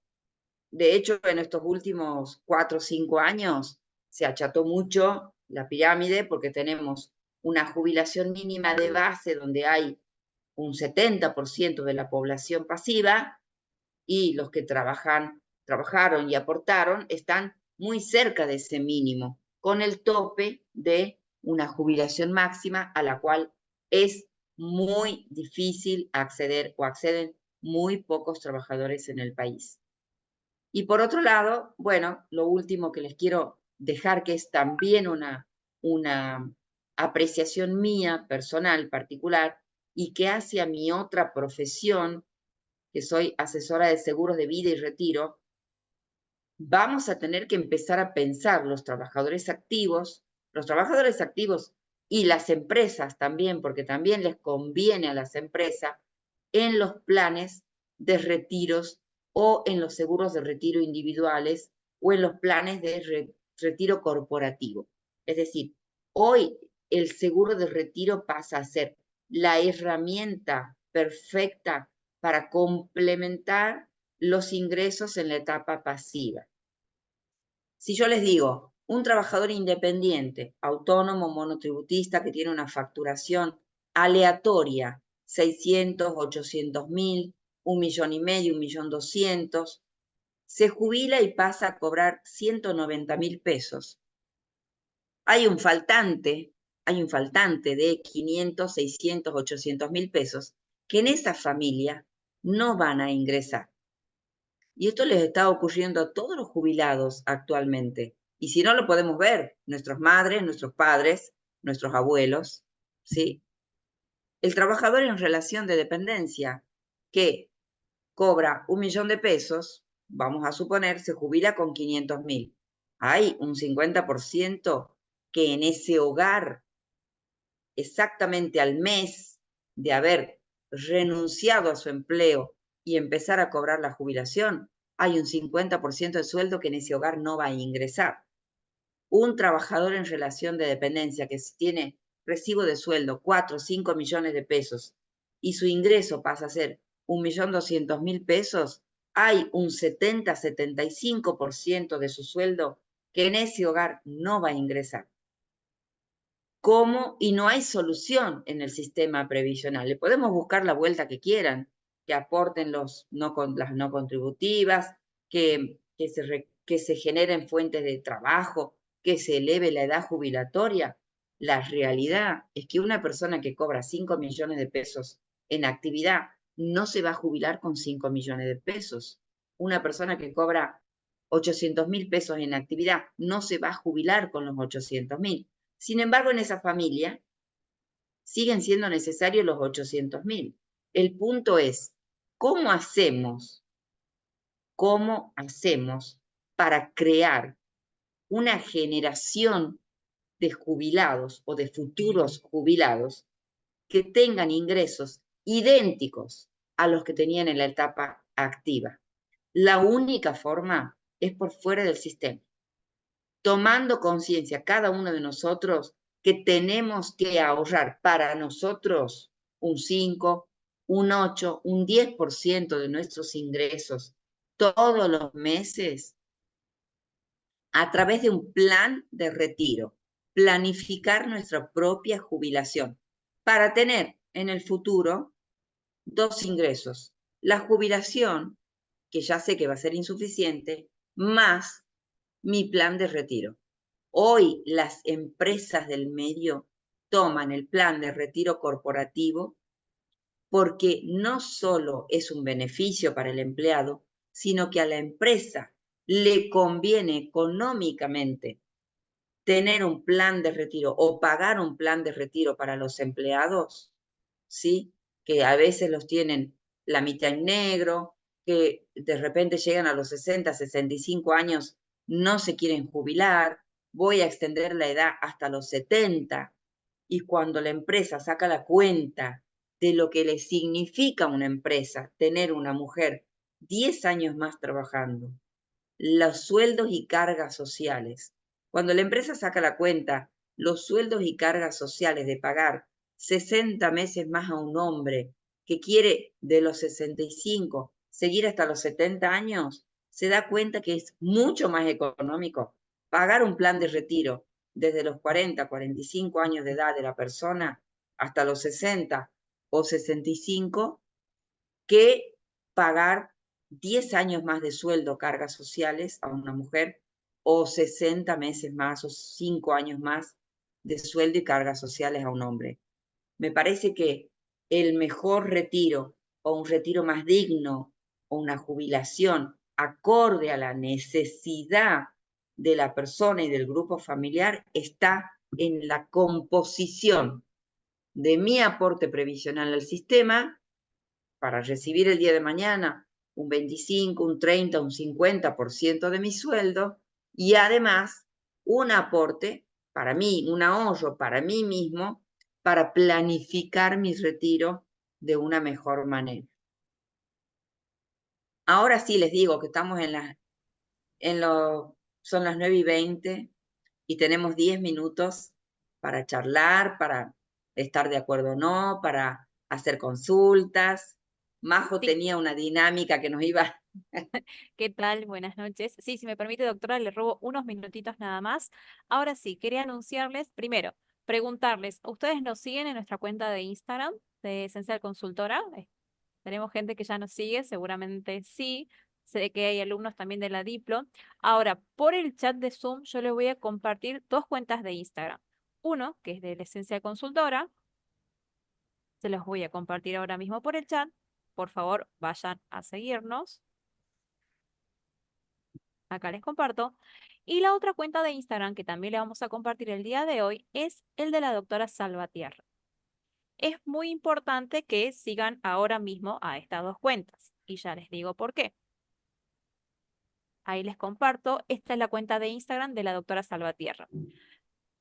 de hecho en estos últimos 4 o 5 años se acható mucho la pirámide porque tenemos una jubilación mínima de base donde hay un 70% de la población pasiva y los que trabajaron y aportaron están muy cerca de ese mínimo, con el tope de una jubilación máxima a la cual es muy difícil acceder o acceden muy pocos trabajadores en el país. Y por otro lado, bueno, lo último que les quiero dejar, que es también una apreciación mía, personal, particular, y que hace a mi otra profesión, que soy asesora de seguros de vida y retiro, vamos a tener que empezar a pensar los trabajadores activos y las empresas también, porque también les conviene a las empresas, en los planes de retiros o en los seguros de retiro individuales o en los planes de retiro corporativo. Es decir, hoy el seguro de retiro pasa a ser la herramienta perfecta para complementar los ingresos en la etapa pasiva. Si yo les digo, un trabajador independiente, autónomo, monotributista, que tiene una facturación aleatoria, 600, 800.000, 1,5 millones, 1.200.000, se jubila y pasa a cobrar 190.000 pesos. Hay un faltante de 500, 600, 800.000 pesos que en esa familia no van a ingresar. Y esto les está ocurriendo a todos los jubilados actualmente. Y si no lo podemos ver, nuestras madres, nuestros padres, nuestros abuelos, ¿sí? El trabajador en relación de dependencia que cobra 1 millón de pesos, vamos a suponer, se jubila con 500.000. Hay un 50% que en ese hogar, exactamente al mes de haber renunciado a su empleo y empezar a cobrar la jubilación, hay un 50% del sueldo que en ese hogar no va a ingresar. Un trabajador en relación de dependencia que tiene recibo de sueldo 4 o 5 millones de pesos y su ingreso pasa a ser 1.200.000 pesos, hay un 70-75% de su sueldo que en ese hogar no va a ingresar. ¿Cómo? Y no hay solución en el sistema previsional. Le podemos buscar la vuelta que quieran, que aporten las no contributivas, que se generen fuentes de trabajo, que se eleve la edad jubilatoria. La realidad es que una persona que cobra 5 millones de pesos en actividad no se va a jubilar con 5 millones de pesos. Una persona que cobra 800.000 pesos en actividad no se va a jubilar con los 800.000. Sin embargo, en esa familia siguen siendo necesarios los 800.000. El punto es, ¿cómo hacemos para crear una generación de jubilados o de futuros jubilados que tengan ingresos idénticos a los que tenían en la etapa activa? La única forma es por fuera del sistema, tomando conciencia cada uno de nosotros que tenemos que ahorrar para nosotros un 5, un 8, un 10% de nuestros ingresos todos los meses a través de un plan de retiro, planificar nuestra propia jubilación para tener en el futuro 2 ingresos: la jubilación, que ya sé que va a ser insuficiente, más mi plan de retiro. Hoy las empresas del medio toman el plan de retiro corporativo porque no solo es un beneficio para el empleado, sino que a la empresa le conviene económicamente tener un plan de retiro o pagar un plan de retiro para los empleados, ¿sí? que a veces los tienen la mitad en negro, que de repente llegan a los 60, 65 años, no se quieren jubilar, voy a extender la edad hasta los 70, y cuando la empresa saca la cuenta de lo que le significa a una empresa tener una mujer 10 años más trabajando, los sueldos y cargas sociales. Cuando la empresa saca la cuenta, los sueldos y cargas sociales de pagar 60 meses más a un hombre que quiere de los 65 seguir hasta los 70 años, se da cuenta que es mucho más económico pagar un plan de retiro desde los 40, 45 años de edad de la persona hasta los 60 o 65 que pagar 10 años más de sueldo, cargas sociales a una mujer, o 60 meses más o 5 años más de sueldo y cargas sociales a un hombre. Me parece que el mejor retiro, o un retiro más digno, o una jubilación acorde a la necesidad de la persona y del grupo familiar, está en la composición de mi aporte previsional al sistema para recibir el día de mañana un 25, un 30, un 50% de mi sueldo, y además un aporte para mí, un ahorro para mí mismo, para planificar mi retiro de una mejor manera. Ahora sí les digo que estamos son las 9:20 y tenemos 10 minutos para charlar, para estar de acuerdo o no, para hacer consultas. Majo Sí. tenía una dinámica que nos iba... ¿Qué tal? Buenas noches. Sí, si me permite, doctora, le robo unos minutitos nada más. Ahora sí, quería anunciarles, primero, preguntarles, ¿ustedes nos siguen en nuestra cuenta de Instagram de Esencial Consultora? Tenemos gente que ya nos sigue, seguramente sí. Sé que hay alumnos también de la Diplo. Ahora, por el chat de Zoom, yo les voy a compartir dos cuentas de Instagram. Uno, que es de la Esencial Consultora, se los voy a compartir ahora mismo por el chat. Por favor, vayan a seguirnos. Acá les comparto. Y la otra cuenta de Instagram que también le vamos a compartir el día de hoy es el de la doctora Salvatierra. Es muy importante que sigan ahora mismo a estas dos cuentas. Y ya les digo por qué. Ahí les comparto. Esta es la cuenta de Instagram de la doctora Salvatierra.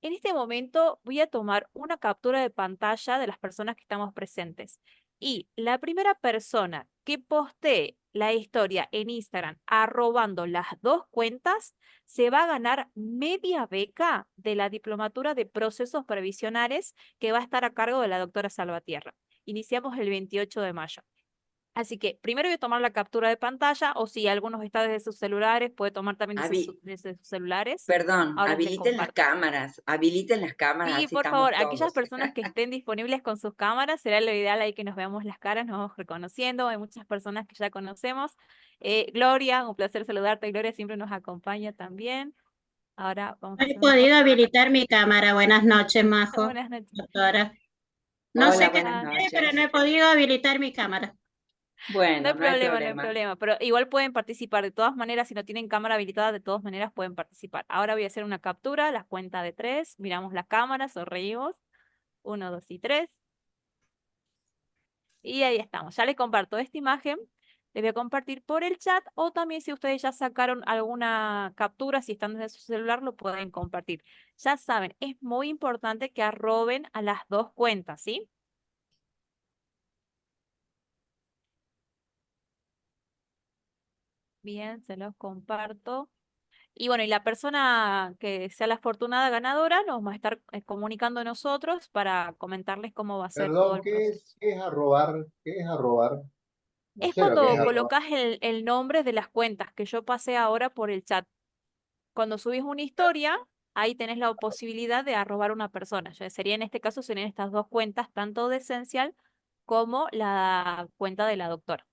En este momento voy a tomar una captura de pantalla de las personas que estamos presentes. Y la primera persona que postee la historia en Instagram arrobando las dos cuentas se va a ganar media beca de la diplomatura de procesos previsionales que va a estar a cargo de la doctora Salvatierra. Iniciamos el 28 de mayo. Así que primero voy a tomar la captura de pantalla, o si algunos está desde sus celulares, puede tomar también desde sus celulares. Perdón, Ahora les habiliten las comparto. cámaras, Sí, así por favor, estamos aquellas todos. personas que estén disponibles con sus cámaras, será lo ideal ahí que nos veamos las caras, nos vamos reconociendo. Hay muchas personas que ya conocemos. Gloria, un placer saludarte. Gloria siempre nos acompaña también. Ahora vamos a No he hacer una podido captura. habilitar mi cámara. Buenas noches, Majo, Buenas noches. doctora. No Hola, sé qué buenas sucede, pero no noches. he podido habilitar mi cámara. No Bueno, hay no hay problema, no hay problema. problema, pero igual pueden participar. De todas maneras, si no tienen cámara habilitada, de todas maneras pueden participar. Ahora voy a hacer una captura, la cuenta de 3, miramos la cámara, sonreímos. 1, 2 y 3. Y ahí estamos. Ya les comparto esta imagen. Les voy a compartir por el chat, o también si ustedes ya sacaron alguna captura, si están desde su celular, lo pueden compartir. Ya saben, es muy importante que arroben a las dos cuentas, ¿sí? Bien, se los comparto. Y bueno, y la persona que sea la afortunada ganadora nos va a estar comunicando a nosotros para comentarles cómo va a ser todo Perdón, el proceso. qué es arrobar? ¿Qué es arrobar? No Es sé lo que es cuando arrobar. colocas el nombre de las cuentas que yo pasé ahora por el chat. Cuando subís una historia, ahí tenés la posibilidad de arrobar una persona. Ya sería en este caso, serían estas dos cuentas, tanto de Esencial como la cuenta de la doctora.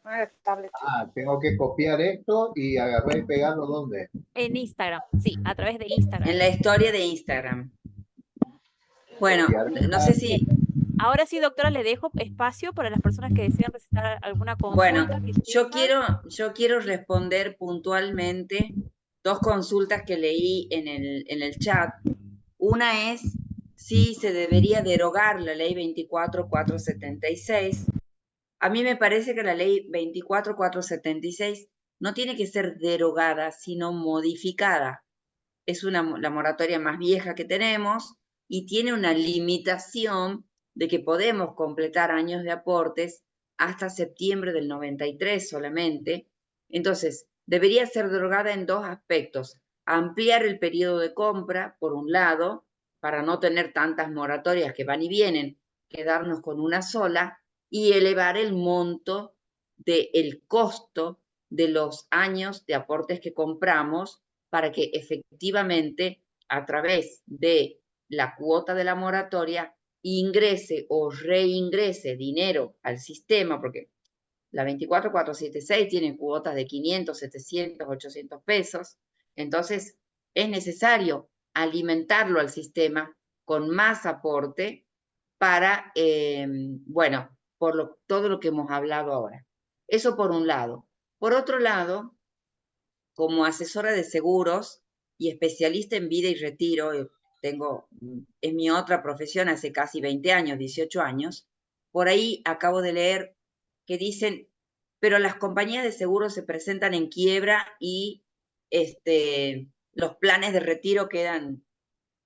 Ah, tengo que copiar esto y agarrar y pegarlo ¿dónde? En Instagram, sí, a través de Instagram. En la historia de Instagram. Bueno, Copiar. no sé si... Ahora sí, doctora, le dejo espacio para las personas que desean recitar alguna Bueno, consulta que yo tengan. quiero responder puntualmente dos consultas que leí en el chat. Una es si se debería derogar la ley 24.476. A mí me parece que la ley 24.476 no tiene que ser derogada, sino modificada. Es la moratoria más vieja que tenemos y tiene una limitación de que podemos completar años de aportes hasta septiembre del 93 solamente. Entonces, debería ser derogada en dos aspectos. Ampliar el periodo de compra, por un lado, para no tener tantas moratorias que van y vienen, quedarnos con una sola, y elevar el monto del costo de los años de aportes que compramos para que efectivamente a través de la cuota de la moratoria ingrese o reingrese dinero al sistema, porque la 24476 tiene cuotas de 500, 700, 800 pesos, entonces es necesario alimentarlo al sistema con más aporte para, bueno, por todo lo que hemos hablado ahora. Eso por un lado. Por otro lado, como asesora de seguros y especialista en vida y retiro, es mi otra profesión hace casi 20 años, 18 años, por ahí acabo de leer que dicen, pero las compañías de seguros se presentan en quiebra y los planes de retiro quedan.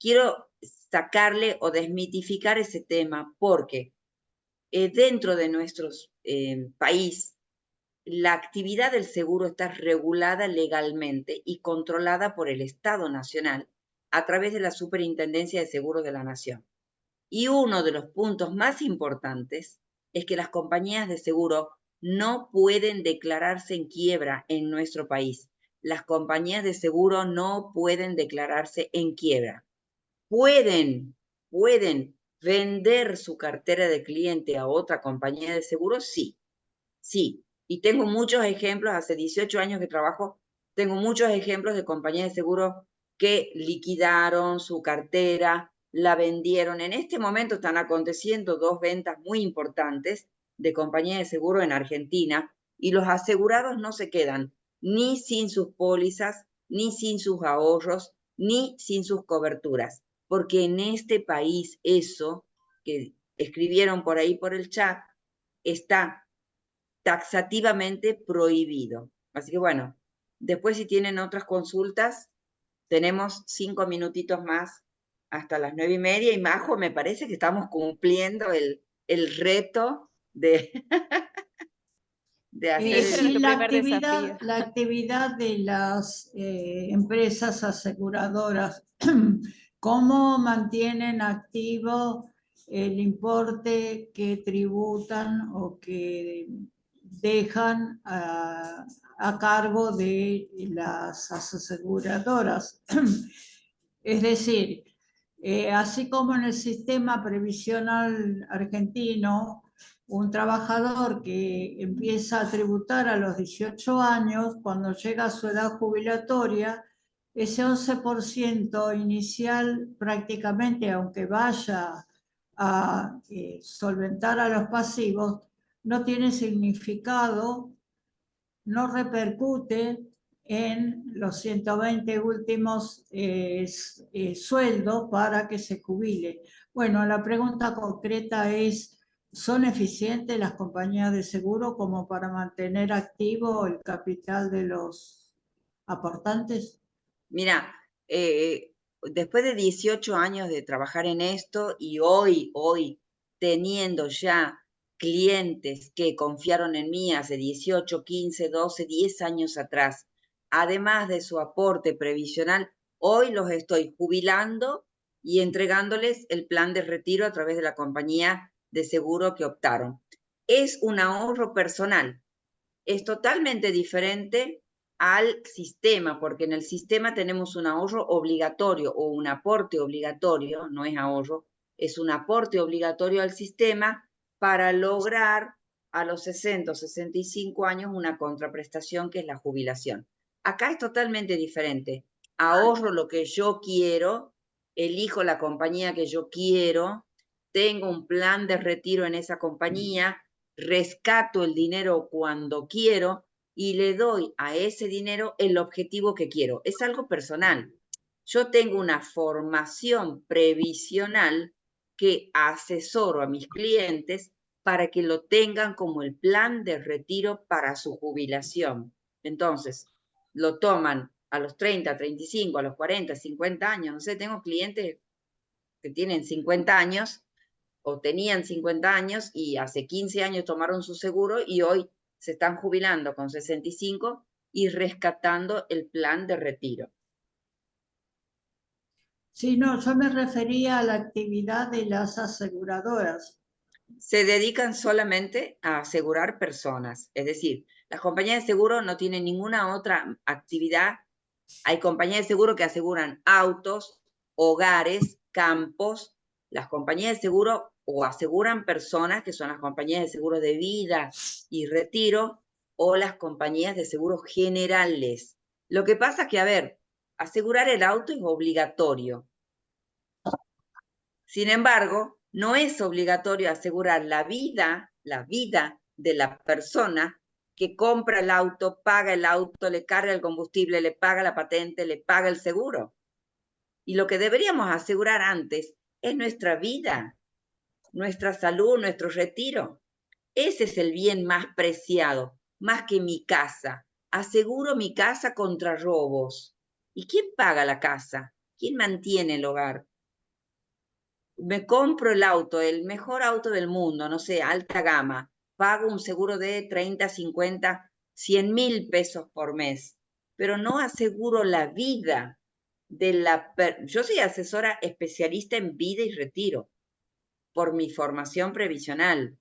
Quiero sacarle o desmitificar ese tema porque dentro de nuestro país, la actividad del seguro está regulada legalmente y controlada por el Estado Nacional a través de la Superintendencia de Seguros de la Nación. Y uno de los puntos más importantes es que las compañías de seguro no pueden declararse en quiebra en nuestro país. Las compañías de seguro no pueden declararse en quiebra. Pueden vender su cartera de cliente a otra compañía de seguro, sí. Sí, y tengo muchos ejemplos, hace 18 años que trabajo, tengo muchos ejemplos de compañías de seguro que liquidaron su cartera, la vendieron. En este momento están aconteciendo dos ventas muy importantes de compañías de seguro en Argentina y los asegurados no se quedan ni sin sus pólizas, ni sin sus ahorros, ni sin sus coberturas, porque en este país eso que escribieron por ahí por el chat está taxativamente prohibido. Así que bueno, después si tienen otras consultas, tenemos 5 minutitos más hasta las 9:30 y Majo, me parece que estamos cumpliendo el reto de, de hacer Ese era nuestro primer desafío. la actividad de las empresas aseguradoras, ¿cómo mantienen activo el importe que tributan o que dejan a cargo de las aseguradoras? Es decir, así como en el sistema previsional argentino, un trabajador que empieza a tributar a los 18 años, cuando llega a su edad jubilatoria, ese 11% inicial prácticamente, aunque vaya a solventar a los pasivos, no tiene significado, no repercute en los 120 últimos sueldos para que se jubile. Bueno, la pregunta concreta es, ¿son eficientes las compañías de seguro como para mantener activo el capital de los aportantes? Mira, después de 18 años de trabajar en esto y hoy teniendo ya clientes que confiaron en mí hace 18, 15, 12, 10 años atrás, además de su aporte previsional, hoy los estoy jubilando y entregándoles el plan de retiro a través de la compañía de seguro que optaron. Es un ahorro personal, es totalmente diferente al sistema, porque en el sistema tenemos un ahorro obligatorio o un aporte obligatorio, no es ahorro, es un aporte obligatorio al sistema para lograr a los 60 o 65 años una contraprestación que es la jubilación. Acá es totalmente diferente. Ahorro lo que yo quiero, elijo la compañía que yo quiero, tengo un plan de retiro en esa compañía, rescato el dinero cuando quiero y le doy a ese dinero el objetivo que quiero. Es algo personal. Yo tengo una formación previsional que asesoro a mis clientes para que lo tengan como el plan de retiro para su jubilación. Entonces, lo toman a los 30, 35, a los 40, 50 años. No sé, tengo clientes que tienen 50 años o tenían 50 años y hace 15 años tomaron su seguro y hoy se están jubilando con 65 y rescatando el plan de retiro. Sí, no, yo me refería a la actividad de las aseguradoras. Se dedican solamente a asegurar personas, es decir, las compañías de seguro no tienen ninguna otra actividad. Hay compañías de seguro que aseguran autos, hogares, campos. Las compañías de seguro o aseguran personas, que son las compañías de seguro de vida y retiro, o las compañías de seguros generales. Lo que pasa es que, a ver, asegurar el auto es obligatorio. Sin embargo, no es obligatorio asegurar la vida de la persona que compra el auto, paga el auto, le carga el combustible, le paga la patente, le paga el seguro. Y lo que deberíamos asegurar antes es nuestra vida, nuestra salud, nuestro retiro. Ese es el bien más preciado, más que mi casa. Aseguro mi casa contra robos. ¿Y quién paga la casa? ¿Quién mantiene el hogar? Me compro el auto, el mejor auto del mundo, no sé, alta gama, pago un seguro de 30, 50, 100.000 pesos por mes, pero no aseguro la vida de la... Yo soy asesora especialista en vida y retiro por mi formación previsional,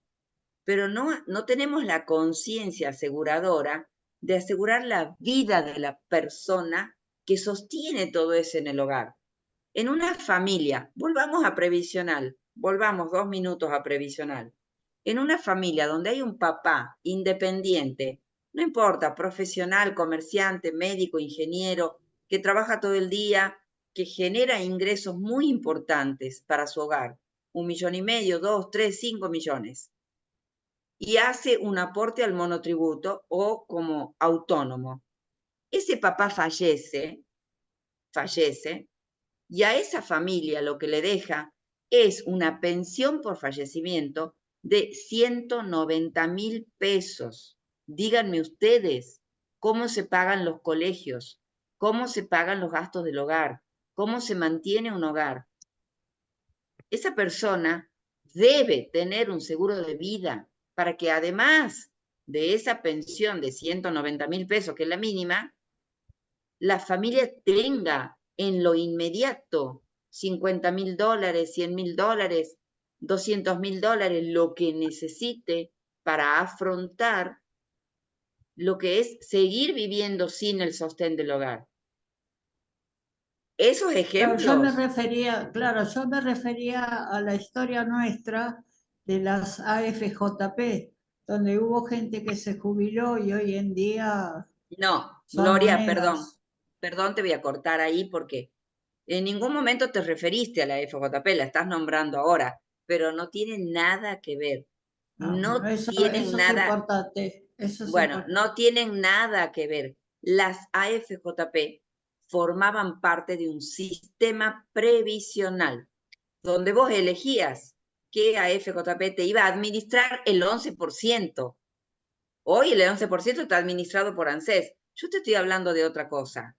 pero no tenemos la conciencia aseguradora de asegurar la vida de la persona que sostiene todo eso en el hogar. En una familia, volvamos a previsional, volvamos 2 minutos a previsional. En una familia donde hay un papá independiente, no importa, profesional, comerciante, médico, ingeniero, que trabaja todo el día, que genera ingresos muy importantes para su hogar, 1,5 millones, 2, 3, 5 millones, y hace un aporte al monotributo o como autónomo. Ese papá fallece, y a esa familia lo que le deja es una pensión por fallecimiento de 190.000 pesos. Díganme ustedes cómo se pagan los colegios, cómo se pagan los gastos del hogar, cómo se mantiene un hogar. Esa persona debe tener un seguro de vida para que además de esa pensión de 190.000 pesos, que es la mínima, la familia tenga en lo inmediato $50.000, $100.000, $200.000, lo que necesite para afrontar lo que es seguir viviendo sin el sostén del hogar. Esos Claro, yo me ejemplos, refería a la historia nuestra de las AFJP, donde hubo gente que se jubiló y hoy en día no, son Gloria, perdón, monedas. te voy a cortar ahí porque en ningún momento te referiste a la FJP, la estás nombrando ahora, pero no tiene nada que ver. Ah, bueno, No eso tienen es nada, importante, eso es bueno, importante. no tienen nada que ver. Las AFJP formaban parte de un sistema previsional, donde vos elegías qué AFJP te iba a administrar el 11%. Hoy el 11% está administrado por ANSES. Yo te estoy hablando de otra cosa.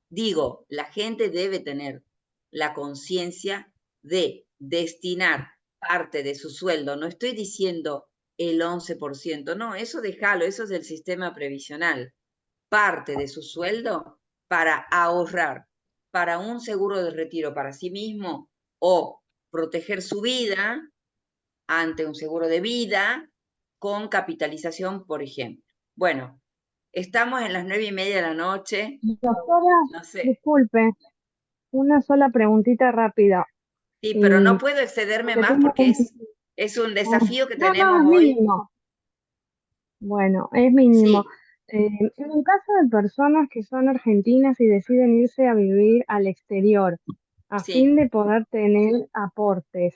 Digo, la gente debe tener la conciencia de destinar parte de su sueldo. No estoy diciendo el 11%, no, eso déjalo, eso es del sistema previsional. Parte de su sueldo para ahorrar para un seguro de retiro para sí mismo o proteger su vida ante un seguro de vida con capitalización, por ejemplo. Bueno, estamos en las 9:30 de la noche. Doctora, No sé. disculpe, una sola preguntita rápida. Sí, pero no puedo Porque excederme más tengo porque un... es un desafío que No, no, tenemos es hoy. mínimo. Bueno, es mínimo. Sí, En el caso de personas que son argentinas y deciden irse a vivir al exterior a fin sí, de poder tener aportes,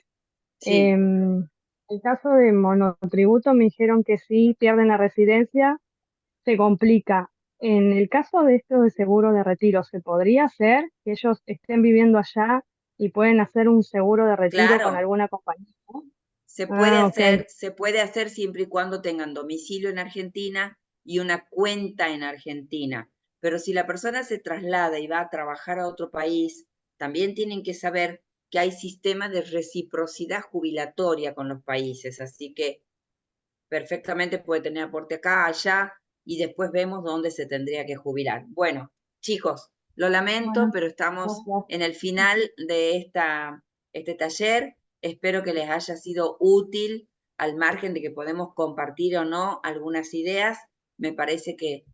sí. el caso de monotributo me dijeron que si pierden la residencia, se complica. En el caso de esto de seguro de retiro, ¿se podría hacer que ellos estén viviendo allá y pueden hacer un seguro de retiro con Claro, alguna compañía? se Ah, ok. puede hacer siempre y cuando tengan domicilio en Argentina y una cuenta en Argentina. Pero si la persona se traslada y va a trabajar a otro país, también tienen que saber que hay sistemas de reciprocidad jubilatoria con los países, así que perfectamente puede tener aporte acá, allá, y después vemos dónde se tendría que jubilar. Bueno, chicos, lo lamento, Bueno, pero estamos gracias. en el final de este taller. Espero que les haya sido útil, al margen de que podemos compartir o no algunas ideas. Me parece que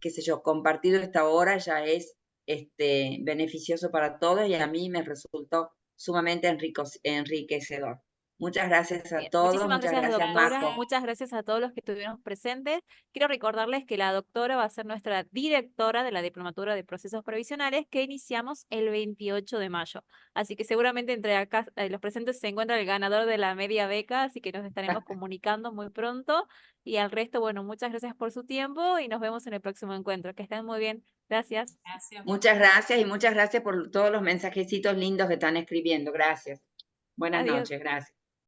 qué sé yo, compartido esta hora ya es beneficioso para todos y a mí me resultó sumamente enriquecedor. Muchas gracias a Bien, todos, muchísimas muchas gracias, gracias, doctora. Majo. Muchas gracias a todos los que estuvieron presentes. Quiero recordarles que la doctora va a ser nuestra directora de la Diplomatura de Procesos Previsionales que iniciamos el 28 de mayo. Así que seguramente entre acá los presentes se encuentra el ganador de la media beca, así que nos estaremos comunicando muy pronto. Y al resto, bueno, muchas gracias por su tiempo y nos vemos en el próximo encuentro. Que estén muy bien. Gracias. Gracias. Muchas gracias y muchas gracias por todos los mensajecitos lindos que están escribiendo. Gracias. Buenas Adiós. noches, gracias.